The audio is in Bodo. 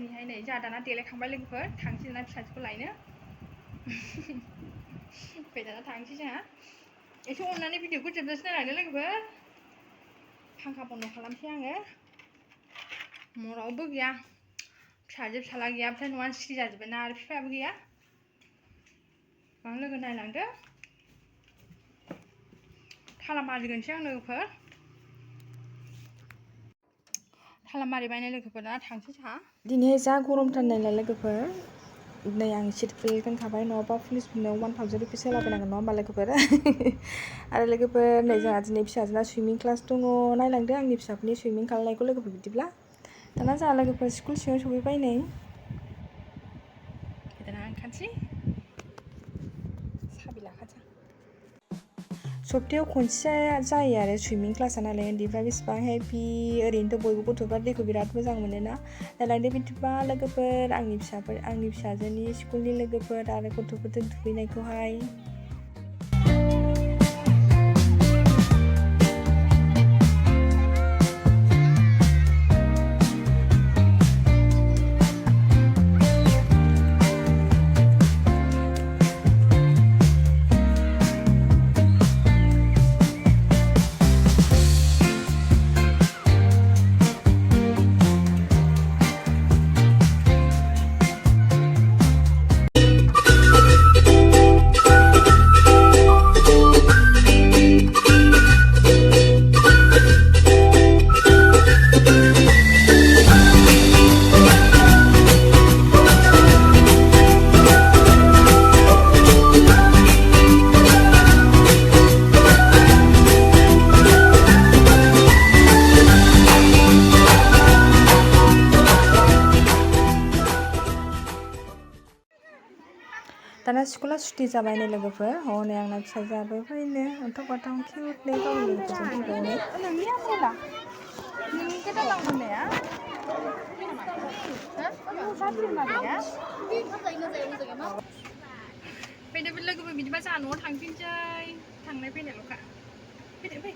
दिनैहाय नै जोंहा दाना देलायखांबाय लोगोफोर थांसै दाना फिसाजोखौ लायनो फै दाना थांसै जोंहा एसे अननानै भिडिअखौ जोबजासे नायलांदो लोगोफोर फांखा बन्द खालामसै आङो रावबो गैया फिसाजो फिसाला गैयाबाथाय न'आ सिरि जाजोब्बाय ना आरो बिफायाबो गैया लोगो नायलांदो थाला मारिगोनसै आं लोगोफोर थाला मारिबायनाय लोगोफोर दाना थांसै जोंहा दिनैहाय जा गरमथार नायलाय लोगोफोर नै आं सिट बेल्ट गानखाबाय नङाबा पुलिसफोरनो 1000 रुपिस होलाबायनांगोन नङा होमबा लोगोफोर आरो लोगोफोर नै जोंहा दिनै फिसाजोना सुइमिं क्लास दङ नायलांदो आंनि फिसाफोरनि सुइमिं खालामनायखौ लोगोफोर बिदिब्ला दाना जोंहा लोगोफोर स्कुल सिङाव सफैबाय नै दाना ओंखारसै साबि लाखासै सप्तायाव खनसे जायो आरो सुइमिं क्लासा नालाय उन्दैफ्रा बेसेबां हेपि ओरैनोथ' बयबो गथ'फ्रा दैखौ बिराद मोजां मोनोना नायलांदो बिदिबा लोगोफोर आंनि फिसाजोनि स्कुलनि लोगोफोर आरो गथ'फोरजों दुगैनायखौहाय दाना स्कुला सुटि जाबाय नै लोगोफोर हनै आंना फिसाजोआबो फैनो अन्थाव बाथाव किउटनो गावनि लोगोफोरजों फैबाय नोंनि आमला नोंनि गोदान लांबोनाया फैदो लोगोफोर बिदिबा जोंहा न'आव थांफिनसै थांनाय फैनायल'खा फैदो फै